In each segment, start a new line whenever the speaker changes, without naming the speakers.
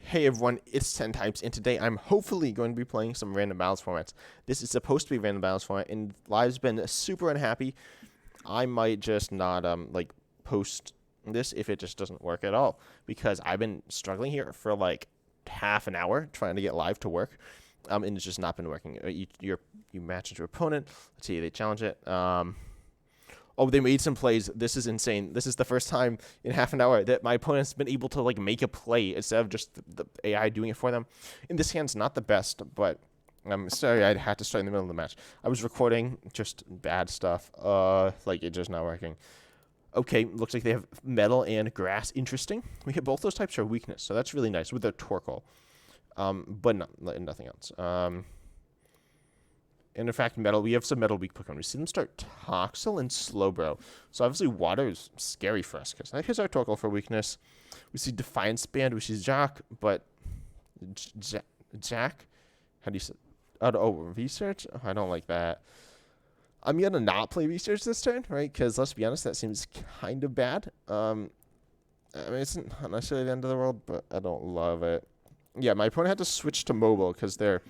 Hey everyone, it's 10 Types, and today I'm hopefully going to be playing some random battles formats. This is supposed to be random battles format, and Live's been super unhappy. I might just not post this if it just doesn't work at all, because I've been struggling here for like half an hour trying to get Live to work, and it's just not been working. You match into your opponent. Let's see, they challenge it. Oh, they made some plays. This is insane. This is the first time in half an hour that my opponent's been able to like make a play instead of just the AI doing it for them. In this hand's not the best, but I'm sorry I had to start in the middle of the match. I was recording just bad stuff. Like it just not working. Okay, looks like they have metal and grass. Interesting. We hit both those types are weakness, so that's really nice with their Torkoal. But nothing else. And in fact, metal, we have some metal weak Pokemon. We see them start Toxel and Slowbro. So obviously water is scary for us because that hits our Torkoal for weakness. We see Defiance Band, which is Jack, but Jack? How do you say? Oh, research? Oh, I don't like that. I'm going to not play research this turn, right? Because let's be honest, that seems kind of bad. I mean, it's not necessarily the end of the world, but I don't love it. Yeah, my opponent had to switch to mobile because they're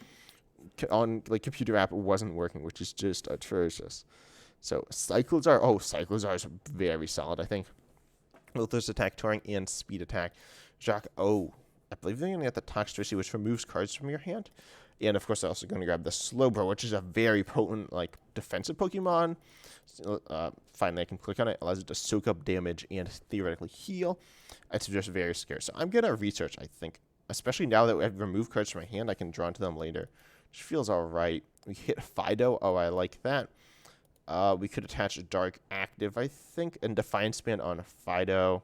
on like computer app wasn't working, which is just atrocious. So Cyclizar is very solid, I think. Both those attack, touring, and speed attack. Jacques, I believe they're gonna get the Toxtricity, which removes cards from your hand. And of course they're also gonna grab the Slowbro, which is a very potent like defensive Pokemon. Finally I can click on it, allows it to soak up damage and theoretically heal. It's just very scary. So I'm gonna research, I think. Especially now that I've removed cards from my hand, I can draw into them later. Which feels alright. We hit Fido. Oh, I like that. We could attach a Dark Active, I think, and Defiance Band on Fido.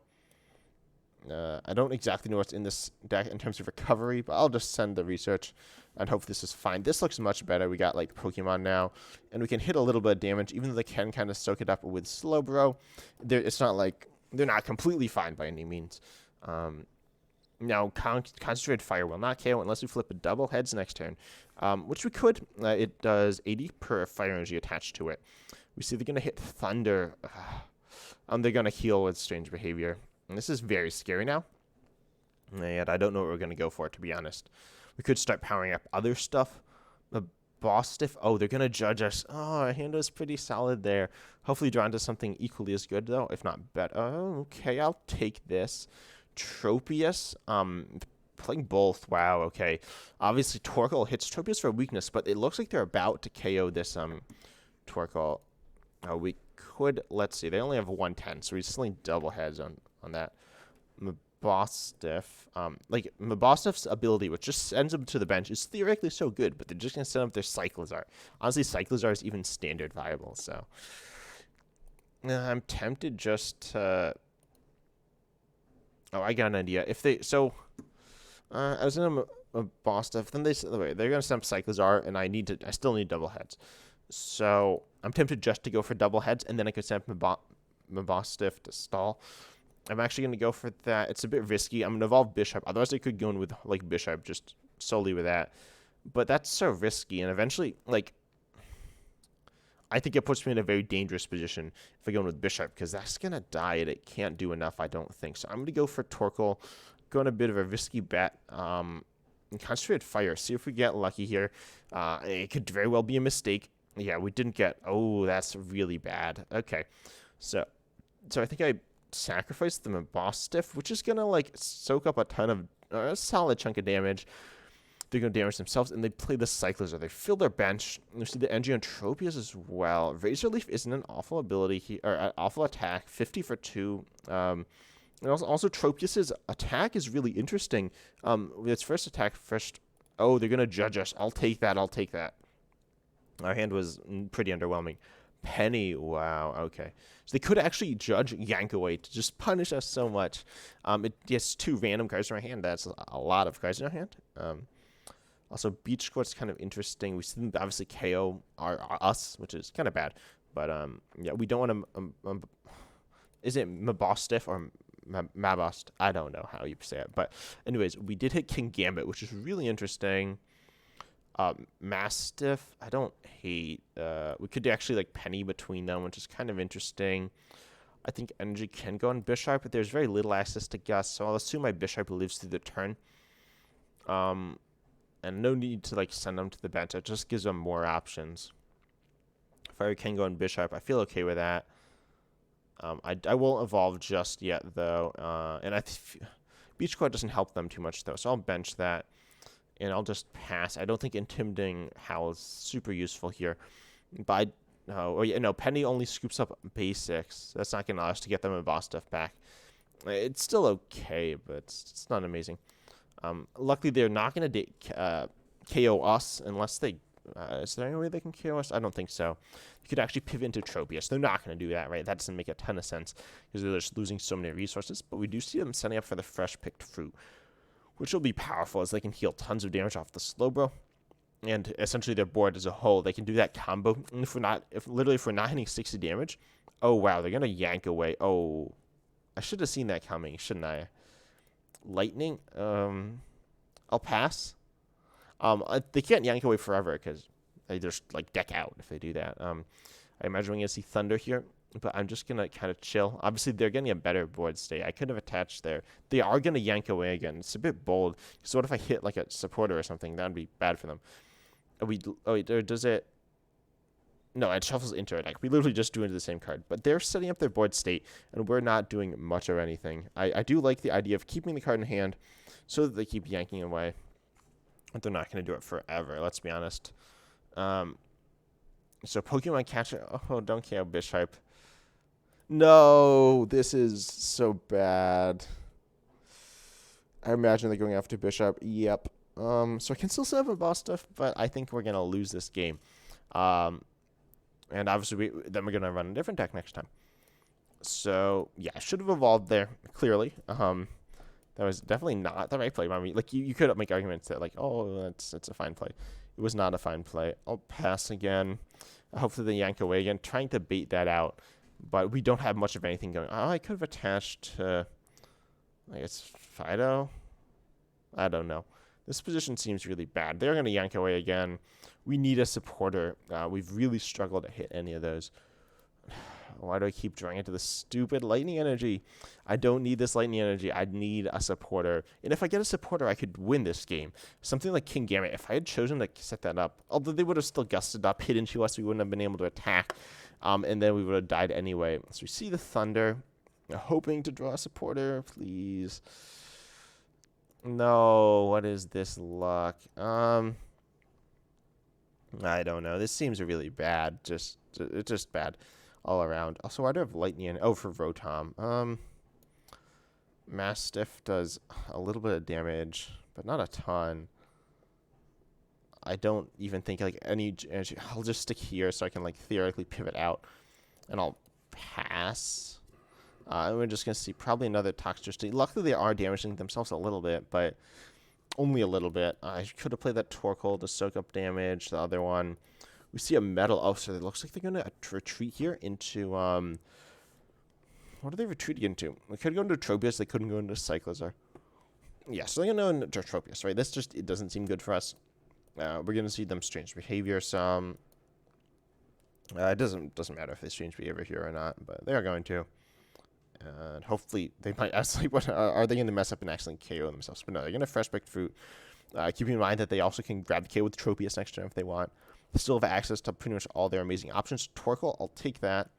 I don't exactly know what's in this deck in terms of recovery, but I'll just send the research and hope this is fine. This looks much better. We got like Pokemon now, and we can hit a little bit of damage, even though they can kind of soak it up with Slowbro. It's not like they're not completely fine by any means. Now, Concentrated Fire will not KO unless we flip a double heads next turn, which we could. It does 80 per fire energy attached to it. We see they're going to hit Thunder. They're going to heal with Strange Behavior. And this is very scary now. And I don't know what we're going to go for, to be honest. We could start powering up other stuff. The Boss Stiff. Oh, they're going to judge us. Oh, our hand was pretty solid there. Hopefully draw into something equally as good, though, if not better. Oh, okay, I'll take this. Tropius, playing both. Wow, okay. Obviously, Torkoal hits Tropius for weakness, but it looks like they're about to KO this Torkoal. We could, let's see, they only have 110, so we still need double heads on that. Mabostiff, Mabostiff's ability, which just sends them to the bench, is theoretically so good, but they're just going to send up their Cyclizar. Honestly, Cyclizar is even standard viable, so I'm tempted just to... Oh, I got an idea. If they I was in a boss stuff. Then they're gonna send Cyclizar, and I still need double heads. So I'm tempted just to go for double heads, and then I could send Mabostiff to stall. I'm actually gonna go for that. It's a bit risky. I'm gonna evolve Bishop. Otherwise, I could go in with like Bishop, just solely with that. But that's so risky, and eventually, like, I think it puts me in a very dangerous position if I go in with Bishop, because that's going to die and it can't do enough, I don't think. So I'm going to go for Torkoal, go on a bit of a risky bet, and Concentrated Fire, see if we get lucky here. It could very well be a mistake. Yeah, we didn't get, oh, that's really bad. Okay, so I think I sacrificed the Mabostiff, which is going to, like, soak up a ton of, a solid chunk of damage. They're going to damage themselves, and they play the Cyclizar. They fill their bench. You see the Energy on Tropius as well. Razor Leaf isn't an awful ability or an awful attack. 50 for 2. And also Tropius's attack is really interesting. With its first attack, oh, they're going to judge us. I'll take that. Our hand was pretty underwhelming. Penny, wow, okay. So they could actually judge Yankaway to just punish us so much. It gets 2 random cards in our hand. That's a lot of cards in our hand. Also, Beach Squad's kind of interesting. We see them obviously KO us, which is kind of bad. But, yeah, we don't want to... is it Mabostiff or Mabost? I don't know how you say it. But, anyways, we did hit Kingambit, which is really interesting. Mastiff, I don't hate. We could actually, like, Penny between them, which is kind of interesting. I think Energy can go on Bishop, but there's very little access to Gust, so I'll assume my Bishop lives through the turn. And no need to like send them to the bench. It just gives them more options. If I can go in Bishop, I feel okay with that. I won't evolve just yet though, and Beach Court doesn't help them too much though, so I'll bench that, and I'll just pass. I don't think Intimidating Howl is super useful here, but Penny only scoops up basics. That's not going to allow us to get them a boss stuff back. It's still okay, but it's not amazing. Luckily, they're not going to KO us unless they... is there any way they can KO us? I don't think so. You could actually pivot into Tropius. They're not going to do that, right? That doesn't make a ton of sense because they're just losing so many resources. But we do see them setting up for the fresh picked fruit, which will be powerful as they can heal tons of damage off the Slowbro. And essentially their board as a whole, they can do that combo. And if we're not hitting 60 damage, oh wow, they're going to yank away. Oh, I should have seen that coming, shouldn't I? Lightning, I'll pass. They can't yank away forever because they just like deck out if they do that. I imagine we're gonna see Thunder here, but I'm just gonna kind of chill. Obviously, they're getting a better board state. I could have attached there. They are gonna yank away again. It's a bit bold. So what if I hit like a supporter or something? That'd be bad for them. Does it? No, it shuffles into it. Like we literally just do into the same card, but they're setting up their board state, and we're not doing much of anything. I do like the idea of keeping the card in hand, so that they keep yanking away. But they're not going to do it forever. Let's be honest. So Pokemon Catcher. Oh, don't KO Bishop. No, this is so bad. I imagine they're going after Bishop. Yep. So I can still set up a boss stuff, but I think we're going to lose this game. And obviously, then we're going to run a different deck next time. So, yeah, I should have evolved there, clearly. That was definitely not the right play. I mean, like, you could make arguments that, like, oh, that's a fine play. It was not a fine play. I'll pass again. Hopefully they yank away again, trying to bait that out. But we don't have much of anything going. Oh, I could have attached, I guess, Fido? I don't know. This position seems really bad. They're going to yank away again. We need a supporter. We've really struggled to hit any of those. Why do I keep drawing into the stupid lightning energy? I don't need this lightning energy. I need a supporter. And if I get a supporter, I could win this game. Something like Kingambit. If I had chosen to set that up, although they would have still gusted up, hit into us, we wouldn't have been able to attack. And then we would have died anyway. So we see the Thunder. Hoping to draw a supporter, please. No, what is this luck? I don't know. This seems really bad. It's just bad all around. Also, why do I have lightning? Oh, for Rotom. Mastiff does a little bit of damage, but not a ton. I don't even think like any energy. I'll just stick here so I can like theoretically pivot out, and I'll pass. And we're just going to see probably another Toxtricity. Luckily, they are damaging themselves a little bit, but only a little bit. I could have played that Torkoal to soak up damage. The other one, we see a Metal. Oh, so it looks like they're going to retreat here into... what are they retreating into? They could go into Tropius. They couldn't go into Cyclizar. Yeah, so they're going to go into Tropius, right? This just, it doesn't seem good for us. We're going to see them Strange Behavior some. It doesn't matter if they Strange Behavior here or not, but they are going to. And hopefully they might actually, are they going to mess up and actually KO themselves? But no, they're going to fresh pick fruit. Keeping in mind that they also can grab the KO with Tropius next turn if they want. They still have access to pretty much all their amazing options. Torkoal, I'll take that.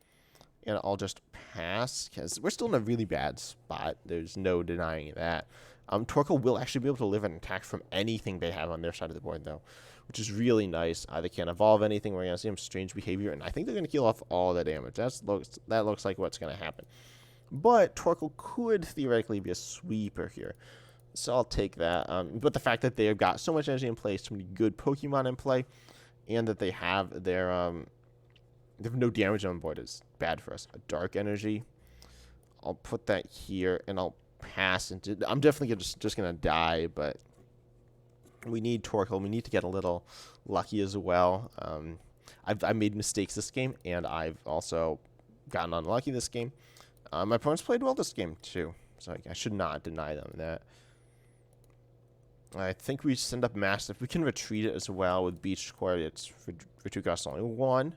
And I'll just pass because we're still in a really bad spot. There's no denying that. Torkoal will actually be able to live an attack from anything they have on their side of the board, though, which is really nice. They can't evolve anything. We're going to see them Strange Behavior, and I think they're going to heal off all the damage. That looks like what's going to happen. But Torkoal could theoretically be a sweeper here. So I'll take that. But the fact that they've got so much energy in play, so many good Pokemon in play, and that they have they have no damage on board is bad for us. A Dark Energy. I'll put that here, and I'll pass into... I'm definitely just going to die, but we need Torkoal. We need to get a little lucky as well. I've made mistakes this game, and I've also gotten unlucky this game. My opponents played well this game, too. So I should not deny them that. I think we send up Mastiff. We can retreat it as well with Beach Court. It's retreat cost only 1. We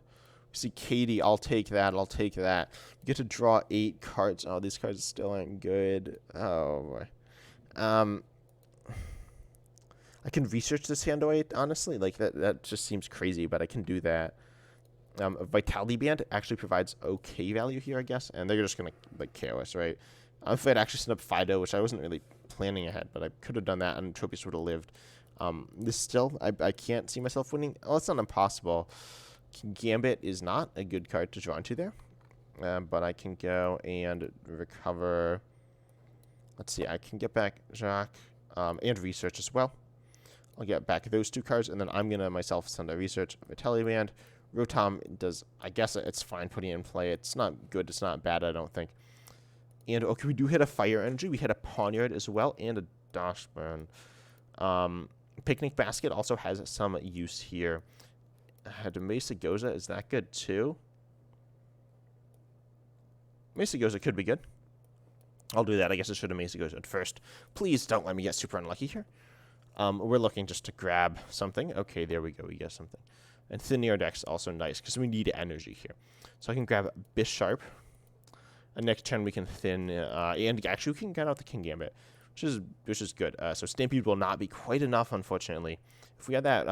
see Katie. I'll take that. I'll take that. We get to draw 8 cards. Oh, these cards still aren't good. Oh, boy. I can research this hand away, honestly. Like, that just seems crazy, but I can do that. Vitality Band actually provides okay value here, I guess, and they're just going to, like, KO us, right? If I'd actually set up Fido, which I wasn't really planning ahead, but I could have done that, and Tropius would have lived. This still, I can't see myself winning. Oh, it's not impossible. Gambit is not a good card to draw into there, but I can go and recover. Let's see, I can get back Jacques and Research as well. I'll get back those 2 cards, and then I'm going to myself send a Research, Vitality Band. Rotom does, I guess it's fine putting it in play. It's not good, it's not bad, I don't think. And, okay, we do hit a Fire Energy. We hit a Pawniard as well, and a Dashburn. Picnic Basket also has some use here. Mesagoza, is that good too? Mesagoza could be good. I'll do that. I guess I should have Mesagoza at first. Please don't let me get super unlucky here. We're looking just to grab something. Okay, there we go. We get something. And Thin Air Deck's also nice because we need energy here. So I can grab Bisharp. And next turn we can thin, and actually we can get out the Kingambit, which is good. So Stampede will not be quite enough, unfortunately. If we had that,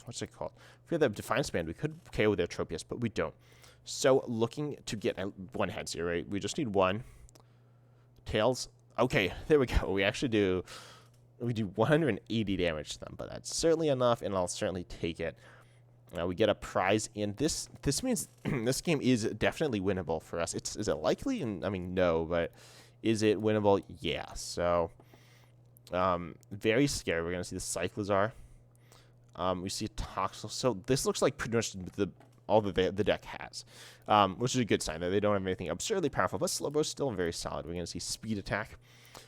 what's it called? If we had that Defiance Band, we could KO their Tropius, but we don't. So looking to get 1 heads here, right? We just need 1. Tails. Okay, there we go. We actually do. We do 180 damage to them, but that's certainly enough, and I'll certainly take it. We get a prize, and this means this game is definitely winnable for us. Is it likely? And I mean, no, but is it winnable? Yeah. So, very scary. We're gonna see the Cyclizar. We see a Toxel. So this looks like pretty much all the deck has, which is a good sign that they don't have anything absurdly powerful. But Slowbro's still very solid. We're gonna see Speed Attack.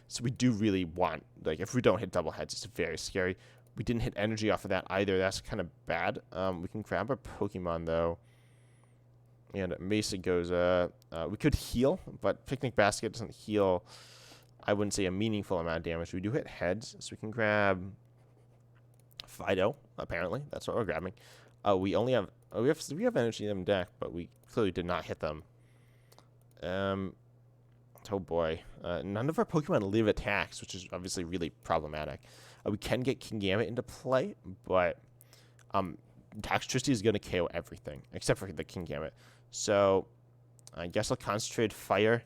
So we do really want, like, if we don't hit double heads, it's very scary. We didn't hit energy off of that either. That's kind of bad. We can grab a Pokemon, though. And Mesagoza. We could heal, but Picnic Basket doesn't heal, I wouldn't say, a meaningful amount of damage. We do hit heads, so we can grab Fido, apparently. That's what we're grabbing. We only have... we have energy in deck, but we clearly did not hit them. Oh boy. None of our Pokemon live attacks, which is obviously really problematic. We can get Kingambit into play, but Toxtricity is going to KO everything, except for the Kingambit. So I guess I'll concentrate Fire.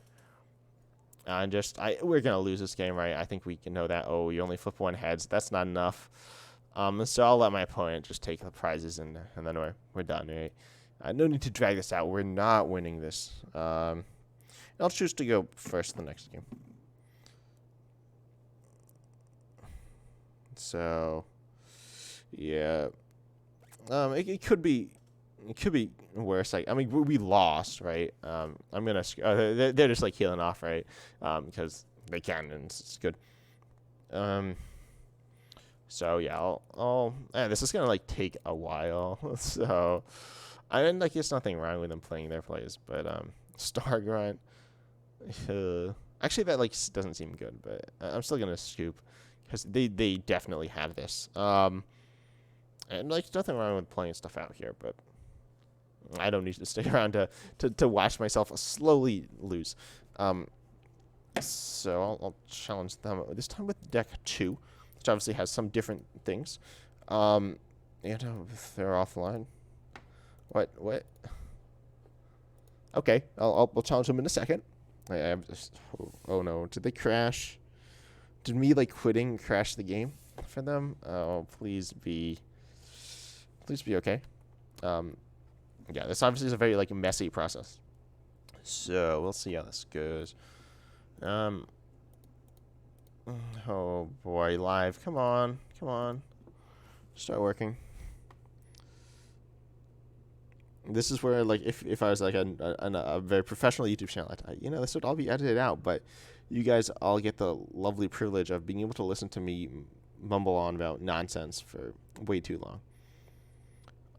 And we're going to lose this game, right? I think we can know that. Oh, you only flip 1 heads. That's not enough. So I'll let my opponent just take the prizes, and then we're done, right? No need to drag this out. We're not winning this. I'll choose to go first the next game. So, yeah, it could be worse. Like, I mean, we lost, right? I'm gonna. They're just like healing off, right? Because they can, and it's good. So yeah, this is gonna like take a while. So, I mean, like, there's nothing wrong with them playing their plays, but Star Grunt. Actually, that like doesn't seem good, but I'm still gonna scoop. Because they definitely have this. And, like, nothing wrong with playing stuff out here, but I don't need to stick around to watch myself slowly lose. So I'll challenge them, this time with deck 2, which obviously has some different things. And they're offline. What? Okay, I'll challenge them in a second. Oh no, did they crash? Did me, like, quitting crash the game for them? Oh, please be okay. Yeah, this obviously is a very, like, messy process. So, we'll see how this goes. Oh, boy, live. Come on. Start working. This is where, like, if I was, like, a very professional YouTube channel, this would all be edited out, but you guys all get the lovely privilege of being able to listen to me mumble on about nonsense for way too long.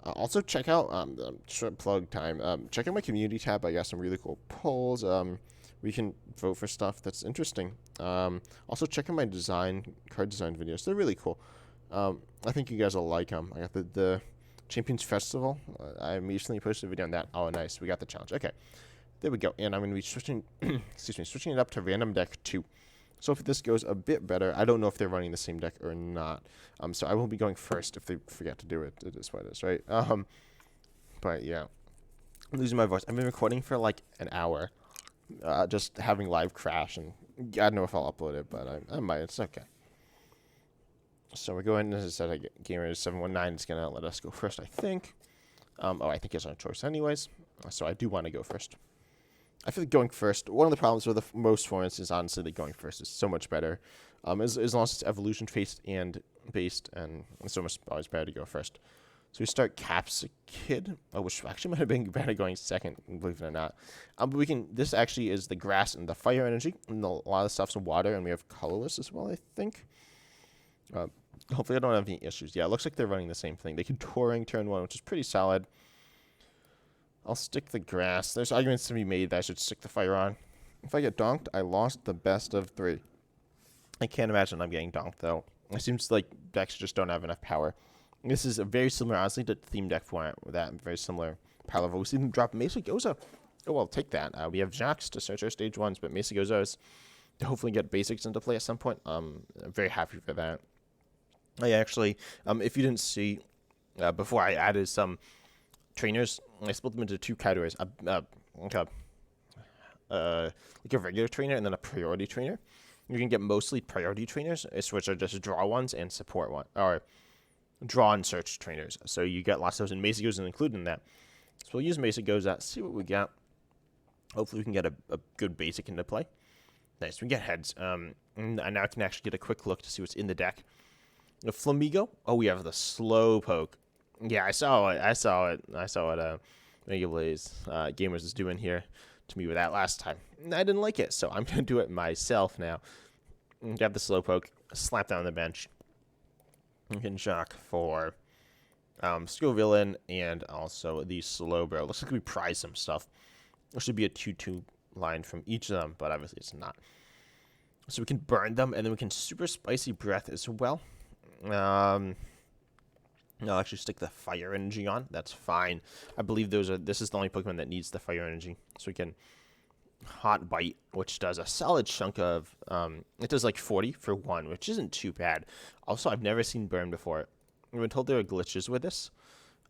Also, check out, short plug time, check out my community tab. I got some really cool polls. We can vote for stuff that's interesting. Also, check out my card design videos. They're really cool. I think you guys will like them. I got the Champions Festival. I recently posted a video on that. Oh, nice. We got the challenge. Okay. There we go. And I'm going to be switching it up to Random Deck 2. So if this goes a bit better, I don't know if they're running the same deck or not. So I will be going first if they forget to do it. It is what it is, right? But yeah, I'm losing my voice. I've been recording for like an hour, just having live crash, and I don't know if I'll upload it, but I might. It's okay. So we're going, as I said, Gamer 719 is gonna let us go first, I think. I think it's our choice anyways. So I do want to go first. I feel like going first, one of the problems with most formats is honestly that going first is so much better. As long as it's evolution based, and it's so much always better to go first. So we start Capsicid, which actually might have been better going second, believe it or not. But this actually is the grass and the fire energy, and a lot of the stuff's water, and we have colorless as well, I think. Hopefully I don't have any issues. Yeah, it looks like they're running the same thing. They can Touring turn 1, which is pretty solid. I'll stick the grass. There's arguments to be made that I should stick the fire on. If I get donked, I lost the best of 3. I can't imagine I'm getting donked, though. It seems like decks just don't have enough power. This is a very similar, honestly, to Theme Deck format with that very similar power level. We see them drop Mesa Goza. Oh, well, take that. We have Jax to search our stage 1s, but Mesa Goza is to hopefully get basics into play at some point. I'm very happy for that. I actually, if you didn't see, before I added some trainers, I split them into 2 categories. Like a regular trainer and then a priority trainer. You can get mostly priority trainers, which are just draw ones and support one, or draw and search trainers. So you get lots of those, and Mesa Goes included in that. So we'll use Mesa Goes out, see what we got. Hopefully we can get a good basic into play. Nice, we get heads. And now I can actually get a quick look to see what's in the deck. The Flamigo. Oh, we have the Slowpoke. Yeah, I saw what Mega Blaze Gamers is doing here to me with that last time. I didn't like it, so I'm going to do it myself now. Grab the Slowpoke, slap down the bench. You can shock for Scovillain and also the Slowbro. Looks like we prize some stuff. There should be a 2-2 line from each of them, but obviously it's not. So we can burn them, and then we can Super Spicy Breath as well. I'll actually stick the fire energy on. That's fine. I believe this is the only Pokemon that needs the fire energy. So we can Hot Bite, which does a solid chunk of, it does like 40 for 1, which isn't too bad. Also, I've never seen burn before. I've been told there are glitches with this,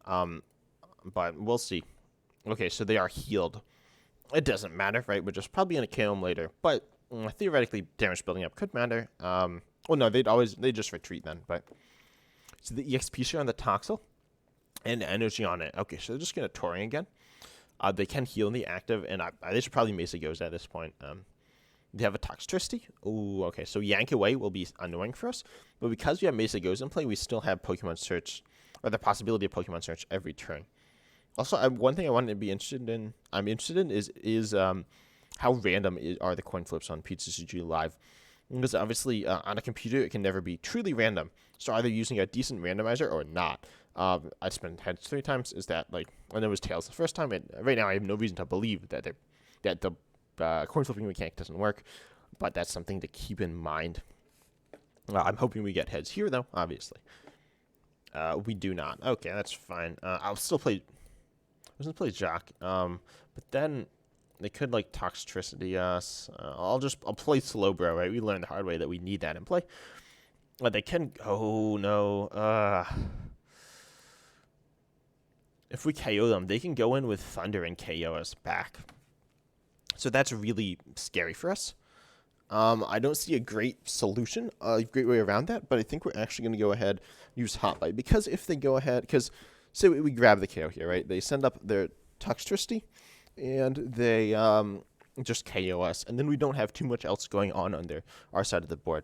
but we'll see. Okay, so they are healed. It doesn't matter, right? We're just probably going to kill them later, but theoretically, damage building up could matter. Well, no, they just retreat then, but so the EXP share on the Toxel and energy on it. Okay, so they're just going to Touring again. They can heal in the active, and they should probably Mesa Goes at this point. They have a Toxtricity. Ooh, okay, so Yank Away will be annoying for us, but because we have Mesa Goes in play, we still have Pokemon Search, or the possibility of Pokemon Search every turn. Also, one thing I wanted to be interested in, is how random are the coin flips on PTCG Live. Because obviously, on a computer, it can never be truly random. So either using a decent randomizer or not. I spent heads 3 times. Is that like when it was tails the first time? And right now, I have no reason to believe that the coin flipping mechanic doesn't work. But that's something to keep in mind. I'm hoping we get heads here, though. Obviously, we do not. Okay, that's fine. I'll still play. I was gonna play Jock. But then they could like Toxtricity us. I'll play Slowbro, right? We learned the hard way that we need that in play. But they can. Oh no. If we KO them, they can go in with Thunder and KO us back. So that's really scary for us. I don't see a great solution, a great way around that. But I think we're actually going to go ahead and use Hot Bite, because if they go ahead, because say we grab the KO here, right? They send up their Toxtricity, and they just KO us, and then we don't have too much else going on under our side of the board.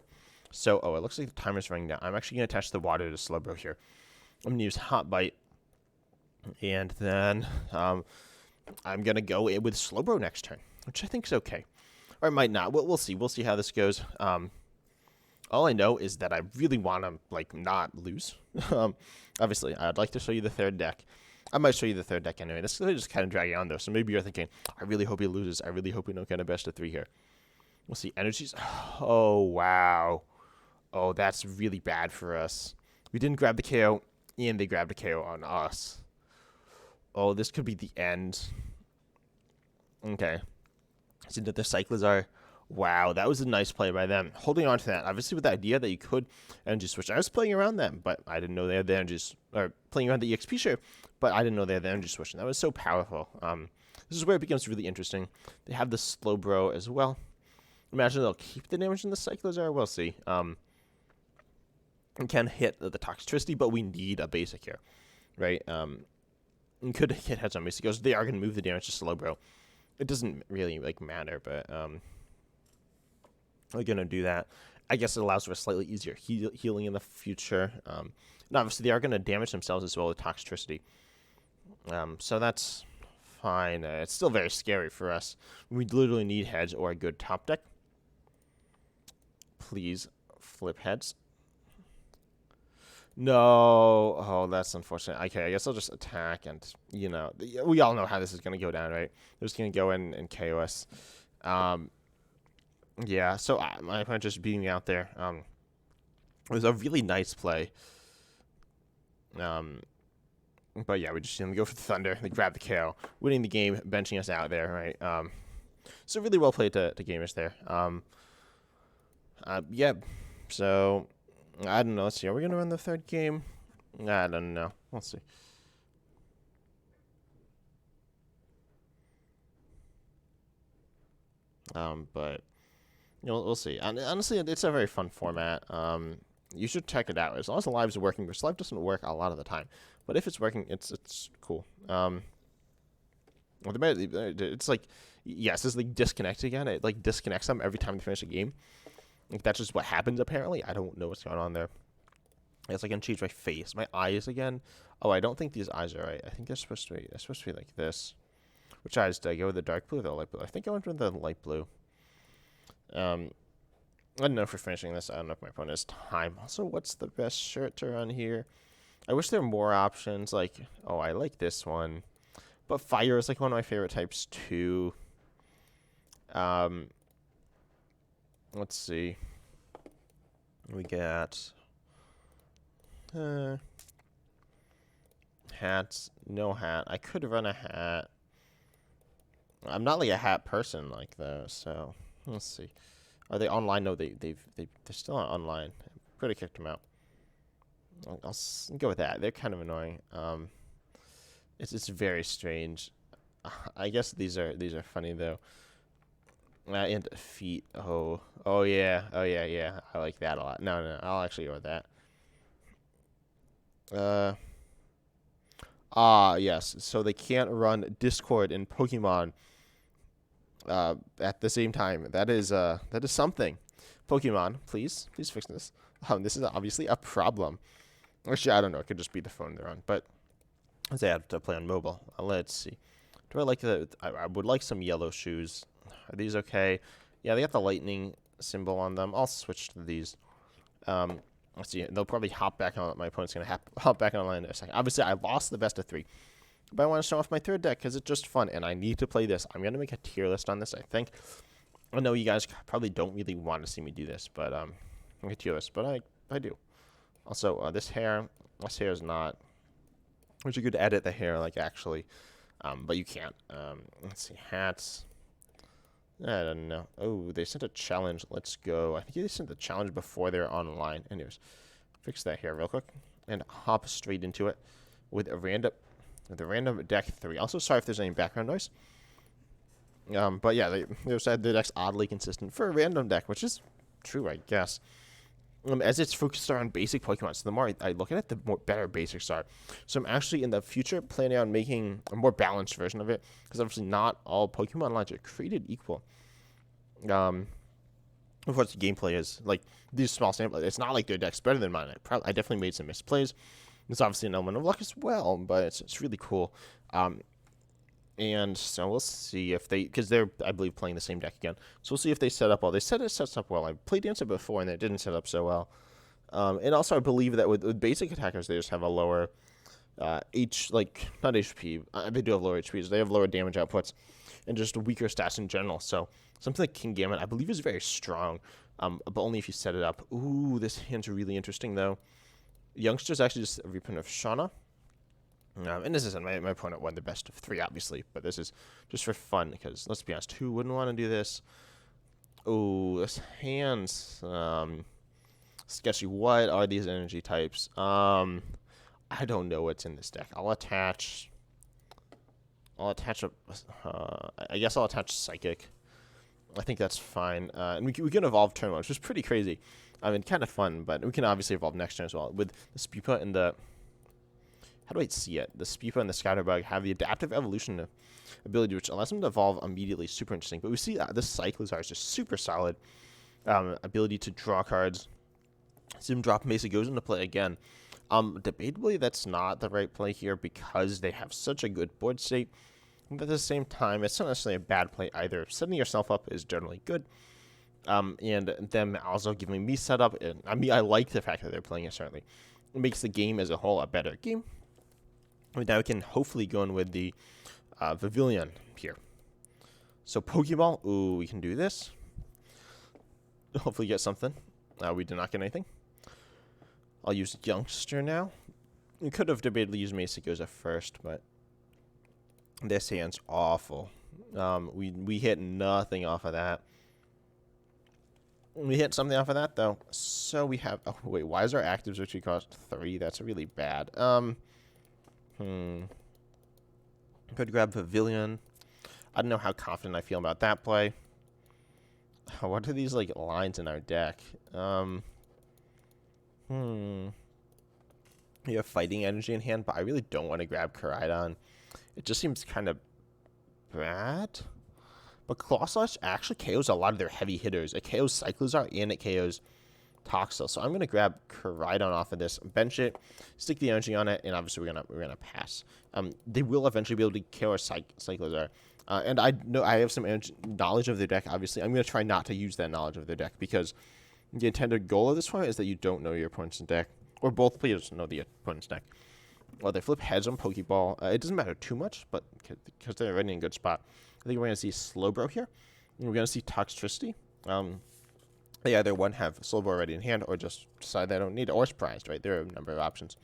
So, it looks like the timer's running down. I'm actually going to attach the water to Slowbro here. I'm going to use Hot Bite, and then I'm going to go in with Slowbro next turn, which I think is okay. Or it might not. We'll see. We'll see how this goes. All I know is that I really want to, like, not lose. Obviously, I'd like to show you the third deck. I might show you the third deck anyway. This is just kind of dragging on, though. So maybe you're thinking, I really hope he loses. I really hope we don't get a best of 3 here. We'll see. Energies. Oh, wow. Oh, that's really bad for us. We didn't grab the KO, and they grabbed a KO on us. Oh, this could be the end. Okay. So that the Cyclizar Wow, that was a nice play by them. Holding on to that, obviously with the idea that you could energy switch. I was playing around them, but I didn't know they had the energy, or playing around the EXP share, but I didn't know they had the energy switch, and that was so powerful. This is where it becomes really interesting. They have the slow bro as well. Imagine they'll keep the damage in the Cyclozar. We'll see. We can hit the Toxtricity, but we need a basic here, right? You could hit heads on basic goes. They are going to move the damage to slow bro. It doesn't really matter, but we're going to do that. I guess it allows for a slightly easier healing in the future. And obviously, they are going to damage themselves as well with Toxtricity. So that's fine. It's still very scary for us. We literally need heads or a good top deck. Please flip heads. No. Oh, that's unfortunate. Okay, I guess I'll just attack, and, we all know how this is going to go down, right? They're just going to go in and KO us. Yeah, so my opponent just beating me out there. It was a really nice play. But yeah, we just see them go for the Thunder. They grab the KO, winning the game, benching us out there, right? So really well played to Gamers there. Yeah, so I don't know. Let's see. Are we going to run the third game? I don't know. We'll see. But we'll see. And honestly, it's a very fun format. You should check it out. As long as the lives are working, which live doesn't work a lot of the time, but if it's working, it's cool. It's like, yes, it's like disconnect again. It like disconnects them every time they finish a game. Like that's just what happens apparently. I don't know what's going on there. It's like I can change my face, my eyes again. Oh, I don't think these eyes are right. I think they're supposed to be like this. Which eyes did I go with? The dark blue or the light blue? I think I went with the light blue. I don't know if we're finishing this. I don't know if my opponent has time. Also, what's the best shirt to run here? I wish there were more options. Like, oh, I like this one. But fire is like one of my favorite types too. Let's see. We got hats. No hat. I could run a hat. I'm not like a hat person like though, so let's see. Are they online? No, they're still not online. Could have kicked them out. I'll go with that. They're kind of annoying. It's very strange. I guess these are funny though. And feet. Oh yeah. I like that a lot. No, I'll actually go with that. Yes. So they can't run Discord and Pokemon at the same time. That is something. Pokemon, please fix this. This is obviously a problem. Actually, I don't know. It could just be the phone they're on. But they have to play on mobile. Let's see. Do I like the? I would like some yellow shoes. Are these okay? Yeah, they got the lightning symbol on them. I'll switch to these. Let's see. They'll probably hop back on. My opponent's gonna hop back online in a second. Obviously, I lost the best of 3. But I want to show off my third deck because it's just fun, and I need to play this. I'm going to make a tier list on this, I think. I know you guys probably don't really want to see me do this, but I'm a tier list, but I do. Also, this hair is not... Wish you could edit the hair, like, actually, but you can't. Let's see, hats. I don't know. Oh, they sent a challenge. Let's go. I think they sent the challenge before they're online. Anyways, fix that hair real quick and hop straight into it with a random... The random deck 3. Also, sorry if there's any background noise. But yeah, they said the deck's oddly consistent for a random deck, which is true, I guess. As it's focused on basic Pokemon, so the more I look at it, the more better basics are. So I'm actually in the future planning on making a more balanced version of it, because obviously not all Pokemon lines are created equal. Of course, the gameplay is like these small samples. It's not like their deck's better than mine. I definitely made some misplays. It's obviously an element of luck as well, but it's really cool. And so we'll see if they, because they're, I believe, playing the same deck again. So we'll see if they set up well. They said it sets up well. I played against it before, and it didn't set up so well. And also, I believe that with basic attackers, they just have a lower not HP. They do have lower HPs. They have lower damage outputs and just weaker stats in general. So something like Kingambit, I believe, is very strong, but only if you set it up. Ooh, this hand's really interesting, though. Youngsters actually just a reprint of Shauna. And this isn't my opponent won the best of 3, obviously, but this is just for fun because let's be honest, who wouldn't want to do this? Oh, this hand's sketchy. What are these energy types? I don't know what's in this deck. I'll attach a. I guess I'll attach Psychic. I think that's fine. And we can evolve turn one, which is pretty crazy. I mean, kind of fun, but we can obviously evolve next turn as well. With the Spupa and the... How do I see it? The Spupa and the Scatterbug have the adaptive evolution ability, which allows them to evolve immediately. Super interesting. But we see this Cyclizar is just super solid. Ability to draw cards. See him drop Mesa, goes into play again. Debatably, that's not the right play here because they have such a good board state. But at the same time, it's not necessarily a bad play either. Setting yourself up is generally good. And them also giving me setup. And I like the fact that they're playing it, certainly. It makes the game as a whole a better game. Now we can hopefully go in with the Pavilion here. So Pokeball, ooh, we can do this. Hopefully get something. We did not get anything. I'll use Youngster now. We could have debatably used Mesagoza first, but this hand's awful. We hit nothing off of that. We hit something off of that, though. So we have... Oh, wait, why is our actives which we cost 3? That's really bad. Could grab Pavilion. I don't know how confident I feel about that play. What are these, like, lines in our deck? You have Fighting Energy in hand, but I really don't want to grab Koraidon. It just seems kind of bad. But Claw Slash actually KOs a lot of their heavy hitters. It KOs Cyclizar and it KOs Toxel. So I'm going to grab Koraidon off of this, bench it, stick the energy on it, and obviously we're gonna pass. They will eventually be able to KO our Cyclizar. And I know I have some knowledge of their deck, obviously. I'm going to try not to use that knowledge of their deck because the intended goal of this one is that you don't know your opponent's deck. Or both players know the opponent's deck. Well, they flip heads on Pokeball. It doesn't matter too much, but because they're already in a good spot. I think we're going to see Slowbro here. And we're going to see Toxtricity. They either one have Slowbro already in hand or just decide they don't need it. Or surprised, right? There are a number of options.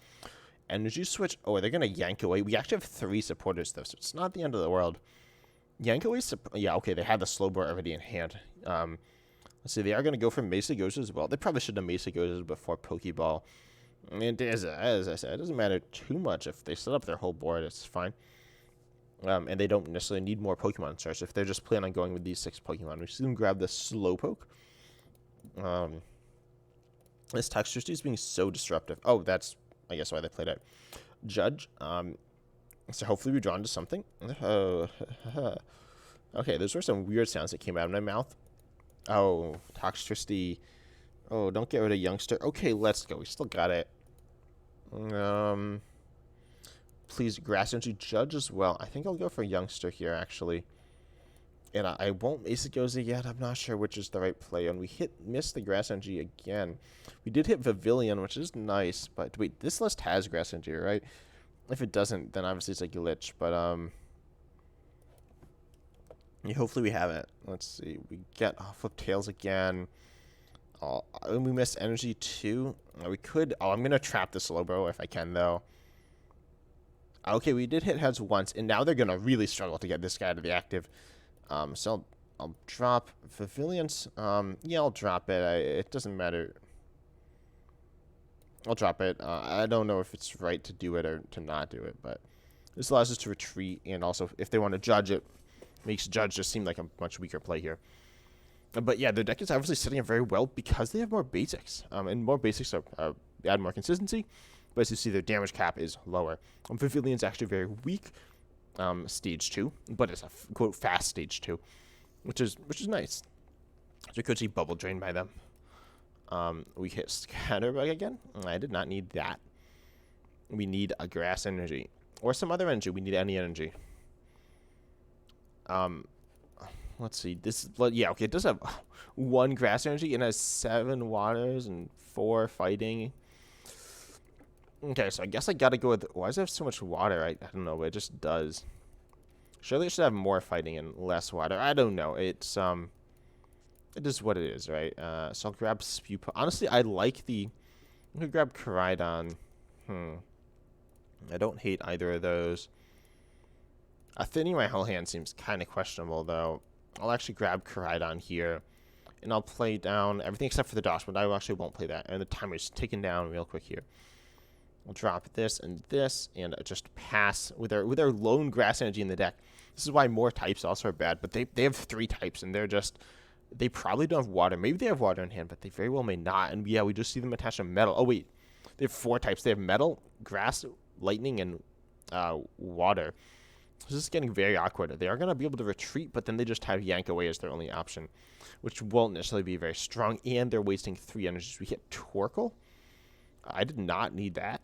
Energy Switch. Oh, they're going to yank away. We actually have 3 supporters, though, so it's not the end of the world. Yank away. Yeah, okay, they had the Slowbro already in hand. Let's see, they are going to go for Mesagoza as well. They probably should have Mesagoza before Pokeball. And as I said, it doesn't matter too much if they set up their whole board. It's fine. And they don't necessarily need more Pokemon starts. If they're just planning on going with these 6 Pokemon, we see them grab the Slowpoke. This texture is being so disruptive. Oh, that's, I guess, why they played it. Judge. So hopefully we draw into something. Okay, those were some weird sounds that came out of my mouth. Oh, Toxtricity. Oh, don't get rid of Youngster. Okay, let's go. We still got it. Please, Grass Energy Judge as well. I think I'll go for Youngster here, actually. And I won't Mesagoza yet. I'm not sure which is the right play. And we missed the Grass Energy again. We did hit Pavilion, which is nice. But wait, this list has Grass Energy, right? If it doesn't, then obviously it's a glitch. But hopefully we have it. Let's see. We get Flip Tails again. We missed Energy too. We could... Oh, I'm going to trap the Slowbro if I can, though. Okay, we did hit heads once, and now they're going to really struggle to get this guy to the active. So I'll drop Pavilions. Yeah, I'll drop it. It doesn't matter. I'll drop it. I don't know if it's right to do it or to not do it, but this allows us to retreat, and also if they want to judge it, makes Judge just seem like a much weaker play here. But yeah, the deck is obviously setting up very well because they have more basics. And more basics add more consistency. But as you see, their damage cap is lower. Pavilion's actually very weak, stage 2, but it's a quote fast stage 2, which is nice. So we could see Bubble Drain by them. We hit Scatterbug again. I did not need that. We need a Grass Energy or some other energy. We need any energy. Let's see. Yeah, okay. It does have 1 Grass Energy and has 7 Waters and 4 Fighting. Okay, so I guess I gotta go with... Why does it have so much water? I don't know, but it just does. Surely it should have more Fighting and less water. I don't know. It is what it is, right? So I'll grab Spupa. Honestly, I like the... I'm gonna grab Koraidon. I don't hate either of those. Thinning my whole hand seems kind of questionable, though. I'll actually grab Koraidon here. and I'll play down everything except for the Dosh, but I actually won't play that. And the timer's taken down real quick here. We'll drop this and just pass with our lone grass energy in the deck. This is why more types also are bad, but they have 3 types, and they probably don't have water. Maybe they have water in hand, but they very well may not. And yeah, we just see them attached to metal. Oh wait, they have 4 types. They have metal, grass, lightning, and water. So this is getting very awkward. They are going to be able to retreat, but then they just have Yank Away as their only option, which won't necessarily be very strong, and they're wasting 3 energies. We hit Torkoal. I did not need that.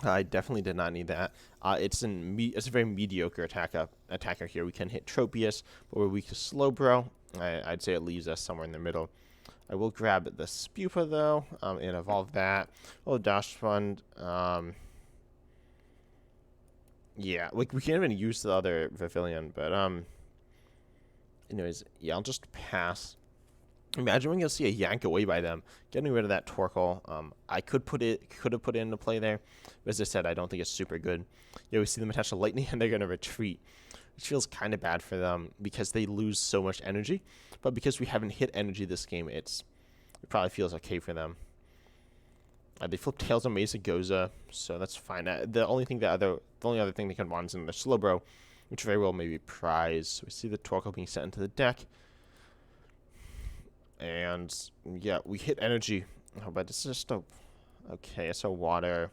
I definitely did not need that. It's a very mediocre attacker here. We can hit Tropius, but we're weak to Slowbro. I'd say it leaves us somewhere in the middle. I will grab the Spupa, though, and evolve that. Oh, Dash Fund. Yeah, like we can't even use the other Pavilion, but anyways, yeah, I'll just pass. Imagine when you'll see a Yank Away by them, getting rid of that Torkoal. I could have put it into play there, but as I said, I don't think it's super good. Yeah, we see them attach to Lightning, and they're gonna retreat, which feels kind of bad for them because they lose so much energy. But because we haven't hit energy this game, it probably feels okay for them. They flip Tails on Mesagoza, so that's fine. The only other thing they can want is in the Slowbro, which very well may be Prize. So we see the Torkoal being sent into the deck. And yeah, we hit energy. Oh, but this is just okay, it's a water.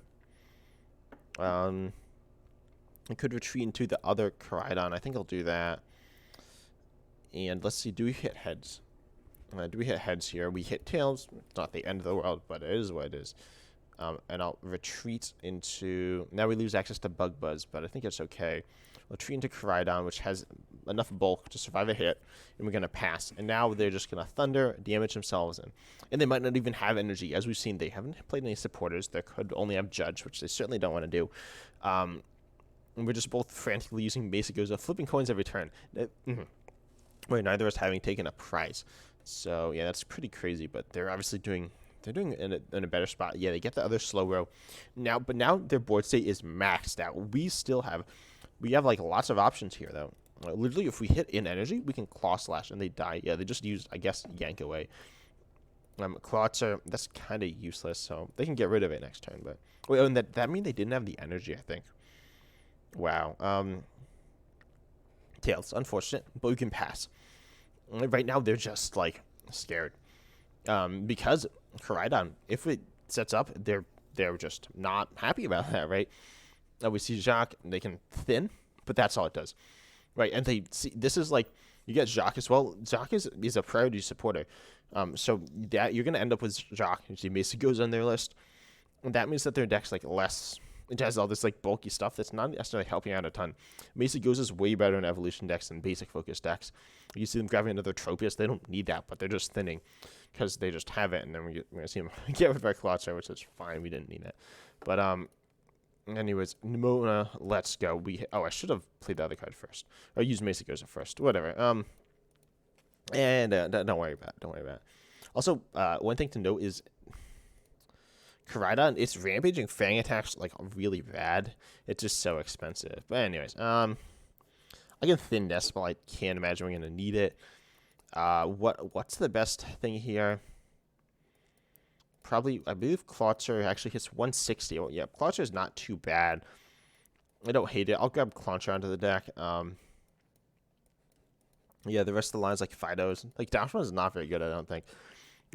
I could retreat into the other Koraidon. I think I'll do that. And let's see, do we hit heads? Do we hit heads here? We hit tails. It's not the end of the world, but it is what it is. And I'll retreat into... Now we lose access to Bug Buzz, but I think it's okay. We'll retreat into Koraidon, which has enough bulk to survive a hit, and we're going to pass. And now they're just going to Thunder, damage themselves, and they might not even have energy. As we've seen, they haven't played any supporters. They could only have Judge, which they certainly don't want to do. And we're just both frantically using Mesagoza, flipping coins every turn. Wait, neither of us having taken a prize. So, yeah, that's pretty crazy, but they're obviously doing... They're doing in a better spot. Yeah, they get the other Slowbro. But now their board state is maxed out. We have like lots of options here, though. Literally, if we hit in energy, we can Claw Slash and they die. Yeah, they just used, I guess, Yank Away. Klotzer, that's kind of useless, so they can get rid of it next turn. But wait, and that mean they didn't have the energy, I think. Wow. Tails, unfortunate, but we can pass. Right now, they're just like scared. Because Koraidon, if it sets up, they're just not happy about that, right? We see Jacques, they can thin, but that's all it does, right? And they see this is like you get Jacques as well. Jacques is a priority supporter, so that you're gonna end up with Jacques. You see Mesagoza on their list, and that means that their deck's like less. It has all this like bulky stuff that's not necessarily helping out a ton. Mesagoza is way better in evolution decks than basic focus decks. You see them grabbing another Tropius. They don't need that, but they're just thinning because they just have it. And then we're gonna see them get with our Klotzer, which is fine. We didn't need that. But anyways, Nimona, let's go. I should have played the other card first. Or use Mesagoza first. Whatever. And don't worry about it. Don't worry about it. Also, one thing to note is Koraidon, its rampaging Fang attacks like really bad. It's just so expensive. But anyways, I can thin Decimal. I can't imagine we're gonna need it. What's the best thing here? Probably, I believe Klotzer actually hits 160. Oh, yeah, Klotzer is not too bad. I don't hate it. I'll grab Klotzer onto the deck. Yeah, the rest of the lines like Fido's, like Dashman is not very good, I don't think.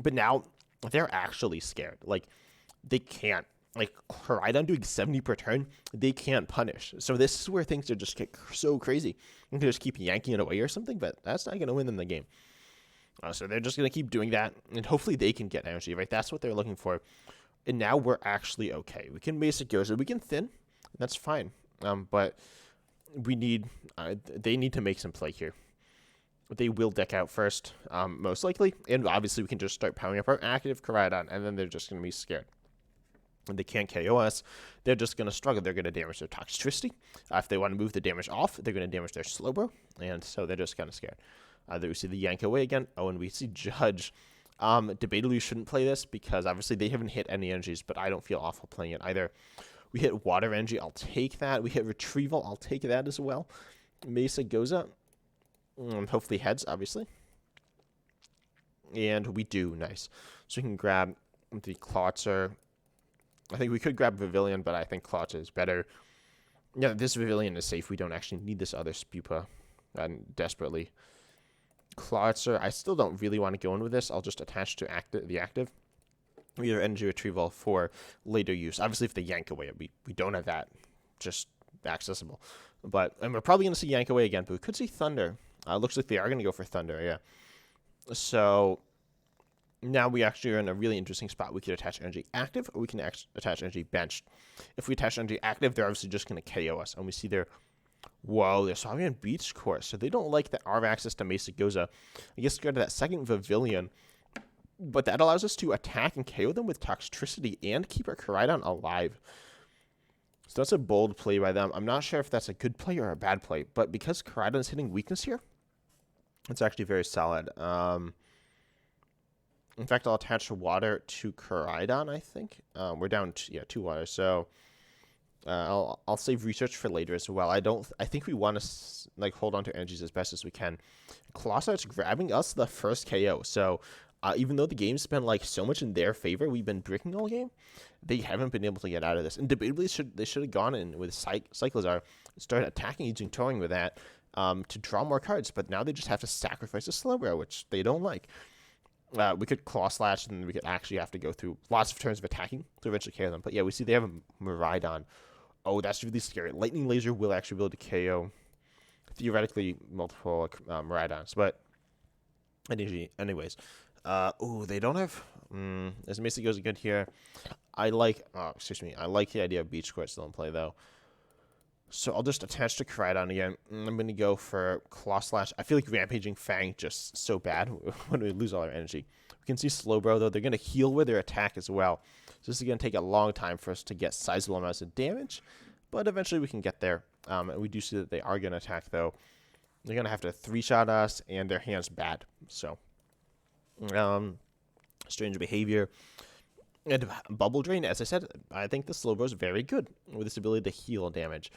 But now they're actually scared. Like they can't. Like Koraidon doing 70 per turn, they can't punish. So this is where things are just get so crazy. You can just keep yanking it away or something, but that's not going to win them the game. So they're just going to keep doing that, and hopefully they can get energy, right? That's what they're looking for. And now we're actually okay. We can Mesagoza, we can thin, that's fine. But we need, they need to make some play here. They will deck out first, most likely, and obviously we can just start powering up our active Koraidon, and then they're just going to be scared. And they can't KO us. They're just going to struggle. They're going to damage their Toxtricity. If they want to move the damage off, they're going to damage their Slowbro, and so they're just kind of scared. There we see the Yank Away again. Oh, and we see Judge. Debatably, we shouldn't play this because obviously they haven't hit any energies, but I don't feel awful playing it either. We hit Water Energy. I'll take that. We hit Retrieval. I'll take that as well. Mesagoza. Hopefully heads, obviously. And we do. Nice. So we can grab the Klotzer. I think we could grab Vivillon, but I think Klotzer is better. Yeah, this Vivillon is safe. We don't actually need this other Spupa desperately. Klotzer, I still don't really want to go in with this. I'll just attach to the active. Either energy retrieval for later use. Obviously, if they yank away, we don't have that just accessible. And we're probably going to see yank away again, but we could see Thunder. Looks like they are going to go for Thunder, yeah. So now we actually are in a really interesting spot. We could attach energy active, or we can attach energy benched. If we attach energy active, they're obviously just going to KO us. And we see they're Sahuagin Beach Course. So they don't like that our access to Mesagoza. I guess go to that second Vivillon. But that allows us to attack and KO them with Toxtricity and keep our Koraidon alive. So that's a bold play by them. I'm not sure if that's a good play or a bad play. But because Koraidon is hitting weakness here, it's actually very solid. In fact, I'll attach water to Koraidon, I think. We're down to 2 water. So I'll save research for later as well. I think we want to hold on to energies as best as we can. Colossar's grabbing us the first KO. So even though the game's been so much in their favor, we've been bricking all game, they haven't been able to get out of this. And debatably, they should have gone in with Cyclizar, started attacking using Touring with that to draw more cards. But now they just have to sacrifice a Slowbro, which they don't like. We could Claw Slash, and then we could actually have to go through lots of turns of attacking to eventually KO them. But yeah, we see they have a Miraidon. Oh, that's really scary. Lightning Laser will actually be able to KO, theoretically, multiple Miraidons. But anyways. They don't have... As Mesagoza good here. I like the idea of Beach Court still in play, though. So I'll just attach to Koraidon again. I'm going to go for Claw Slash. I feel like Rampaging Fang just so bad when we lose all our energy. We can see Slowbro, though. They're going to heal with their attack as well. So this is going to take a long time for us to get sizable amounts of damage. But eventually we can get there. And we do see that they are going to attack, though. They're going to have to 3-shot us, and their hand's bad. So... Strange Behavior and Bubble Drain. As I said, I think the Slowbro is very good with this ability to heal damage.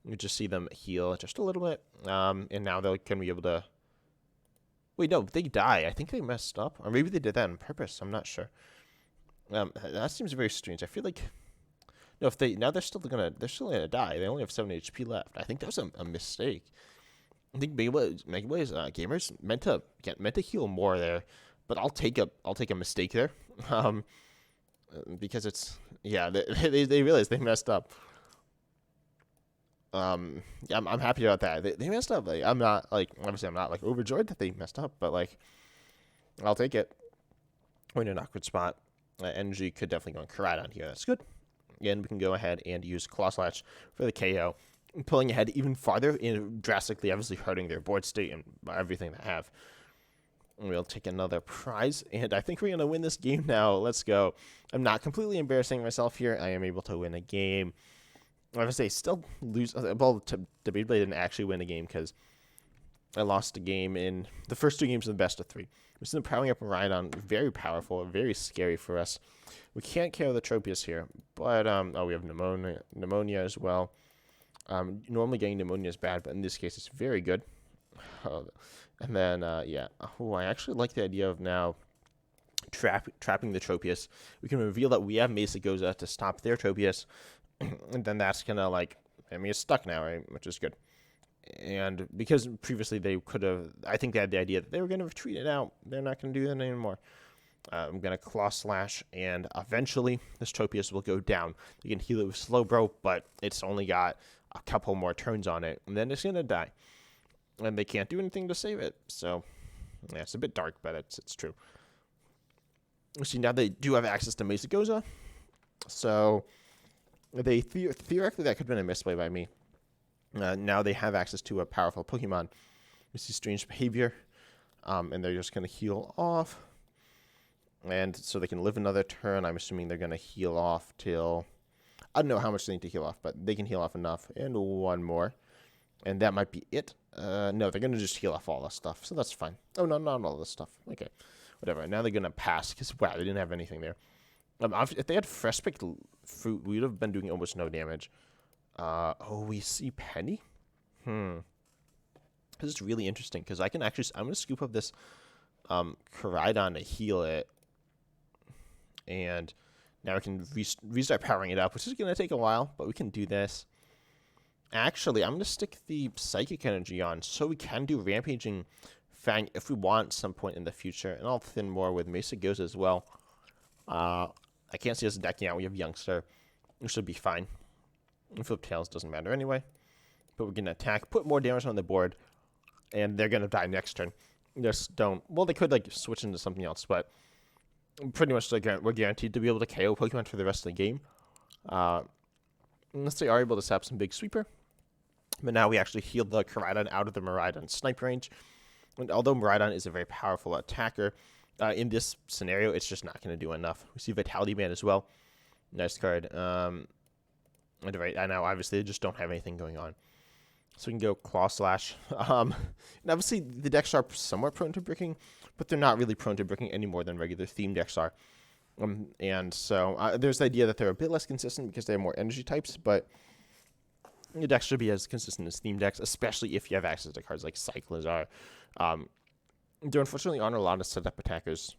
You just see them heal just a little bit, and now they're going to be able to... Wait, no, they die. I think they messed up, or maybe they did that on purpose. I'm not sure. That seems very strange. I feel like no, they're still gonna die. They only have 7 HP left. I think that was a mistake. I think Mega Blaze gamers meant to heal more there. But I'll take a mistake there, because it's they realized they messed up. I'm happy about that. They messed up. I'm not overjoyed that they messed up, but I'll take it. We're in an awkward spot. Energy could definitely go on Koraidon here. That's good. Again, we can go ahead and use Claw Slash for the KO, pulling ahead even farther and drastically, obviously hurting their board state and everything they have. We'll take another prize, and I think we're going to win this game now. Let's go. I'm not completely embarrassing myself here. I am able to win a game. I would say still lose. Well, Debatably didn't actually win a game because I lost a game in the first 2 games in the best of 3. We're still powering up Rhydon. Very powerful, very scary for us. We can't KO the Tropius here, but we have pneumonia as well. Normally getting pneumonia is bad, but in this case it's very good. And then, I actually like the idea of now trapping the Tropius. We can reveal that we have Mesagoza to stop their Tropius, and then that's going to, it's stuck now, right, which is good. And because previously they could have, I think they had the idea that they were going to retreat it out. They're not going to do that anymore. I'm going to Claw Slash, and eventually this Tropius will go down. You can heal it with Slowbro, but it's only got a couple more turns on it, and then it's going to die. And they can't do anything to save it. So, yeah, it's a bit dark, but it's true. See, now they do have access to Mesagoza. So, they theoretically, that could have been a misplay by me. Now they have access to a powerful Pokemon. We see Strange Behavior. And they're just going to heal off. And so they can live another turn. I'm assuming they're going to heal off till... I don't know how much they need to heal off, but they can heal off enough. And one more. And that might be it. No, they're going to just heal off all this stuff. So that's fine. Oh, no, not all this stuff. Okay. Whatever. Now they're going to pass because, wow, they didn't have anything there. If they had fresh picked fruit, we would have been doing almost no damage. We see Penny? This is really interesting because I'm going to scoop up this Koraidon to heal it. And now we can restart powering it up, which is going to take a while, but we can do this. Actually, I'm going to stick the Psychic Energy on so we can do Rampaging Fang if we want some point in the future. And I'll thin more with Mesa Goes as well. I can't see us decking out. We have Youngster. We should be fine. And Flip Tails doesn't matter anyway. But we're going to attack, put more damage on the board, and they're going to die next turn. Just don't. Well, they could like switch into something else, but pretty much like we're guaranteed to be able to KO Pokemon for the rest of the game. Unless they are able to set up some big sweeper. But now we actually healed the Koraidon out of the Miraidon snipe range. And although Miraidon is a very powerful attacker, in this scenario, it's just not going to do enough. We see Vitality Band as well. Nice card. And now, obviously, they just don't have anything going on. So we can go Claw Slash. And obviously, the decks are somewhat prone to bricking, but they're not really prone to bricking any more than regular theme decks are. And so there's the idea that they're a bit less consistent because they have more energy types, but your decks should be as consistent as theme decks, especially if you have access to cards like Cyclizar. There unfortunately aren't a lot of setup attackers,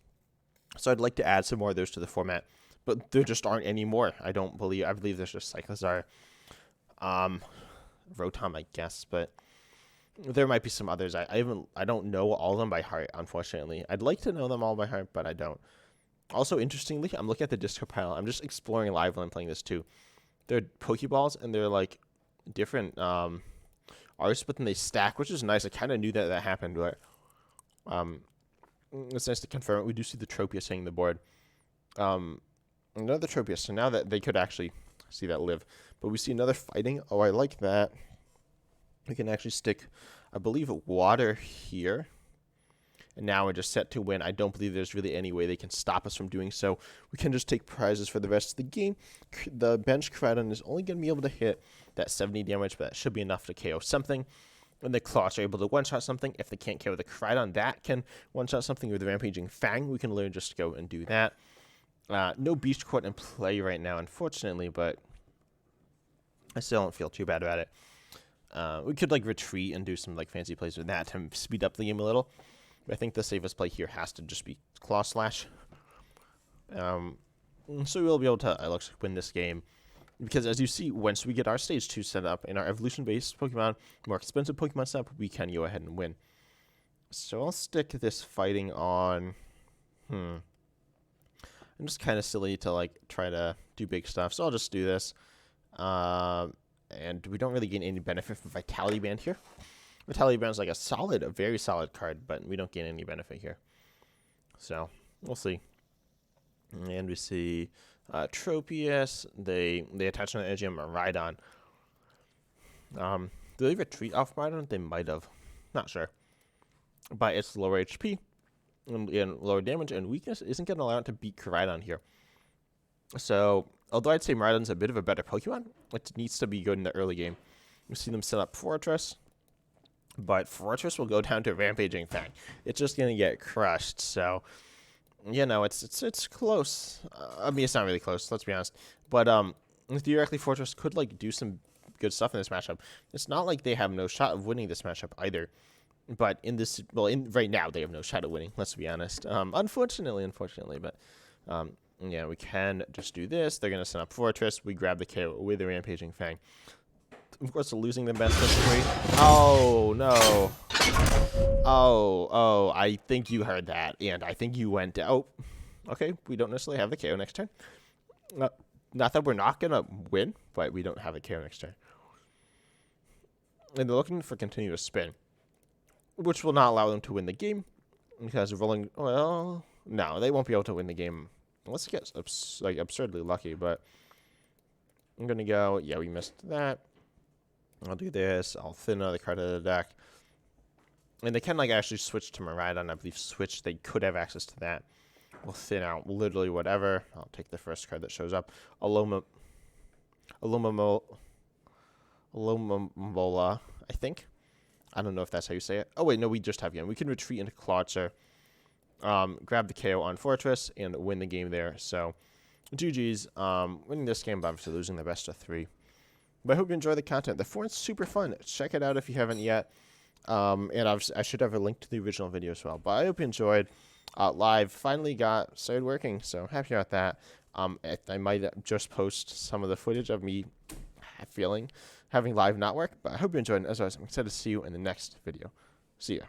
so I'd like to add some more of those to the format, but there just aren't any more. I believe there's just Cyclizar, Rotom, I guess, but there might be some others. I don't know all of them by heart, unfortunately. I'd like to know them all by heart, but I don't. Also, interestingly, I'm looking at the disco pile. I'm just exploring live when I'm playing this too. They're Pokeballs, and they're like different arts, but then they stack, which is nice. I kind of knew that happened, but it's nice to confirm it. We do see the Tropius hitting the board. Another Tropius, so now that they could actually see that live. But we see another fighting. Oh, I like that. We can actually stick, I believe, water here. And now we're just set to win. I don't believe there's really any way they can stop us from doing so. We can just take prizes for the rest of the game. The bench Koraidon is only going to be able to hit that 70 damage, but that should be enough to KO something. When the Claws are able to one-shot something, if they can't KO the Koraidon, that can one-shot something with the Rampaging Fang. We can literally just go and do that. No Beast Court in play right now, unfortunately, but I still don't feel too bad about it. We could like retreat and do some like fancy plays with that to speed up the game a little. I think the safest play here has to just be Claw Slash. So we'll be able to win this game. Because as you see, once we get our Stage 2 set up and our evolution-based Pokemon, more expensive Pokemon set up, we can go ahead and win. So I'll stick this fighting on... I'm just kind of silly to like try to do big stuff, so I'll just do this. And we don't really gain any benefit from Vitality Band here. Vitality Band is like a very solid card, but we don't gain any benefit here. So, we'll see. And we see Tropius. They attach an energy on Miraidon. Do they retreat off Miraidon? They might have. Not sure. But it's lower HP and lower damage, and weakness isn't going to allow it to beat Koraidon here. So, although I'd say Miraidon's a bit of a better Pokemon, it needs to be good in the early game. We see them set up Fortress. But Fortress will go down to Rampaging Fang. It's just going to get crushed. So, you know, it's close. I mean, it's not really close, let's be honest. But theoretically, Fortress could, like, do some good stuff in this matchup. It's not like they have no shot of winning this matchup either. But right now, they have no shot at winning, let's be honest. Unfortunately, but... yeah, we can just do this. They're going to set up Fortress. We grab the KO with the Rampaging Fang. Of course, losing the best of 3. Oh, no. Oh, I think you heard that. And I think you went down. Oh, okay. We don't necessarily have the KO next turn. Not that we're not going to win, but we don't have a KO next turn. And they're looking for continuous spin, which will not allow them to win the game. Because rolling, well, no, they won't be able to win the game. Unless it gets absurdly lucky, but I'm going to go, yeah, we missed that. I'll do this. I'll thin another card out of the deck. And they can, like, actually switch to Miraidon. I believe switch, they could have access to that. We'll thin out literally whatever. I'll take the first card that shows up. Alomomola, I think. I don't know if that's how you say it. Oh, wait, no, we just have Yen. We can retreat into Clawcher, grab the KO on Fortress, and win the game there. So, GG's. Winning this game, but obviously losing the best of 3. But I hope you enjoy the content. The forum's super fun. Check it out if you haven't yet. And I should have a link to the original video as well. But I hope you enjoyed. Live finally started working, so happy about that. I might just post some of the footage of me having live not work, but I hope you enjoyed it. As always, I'm excited to see you in the next video. See ya.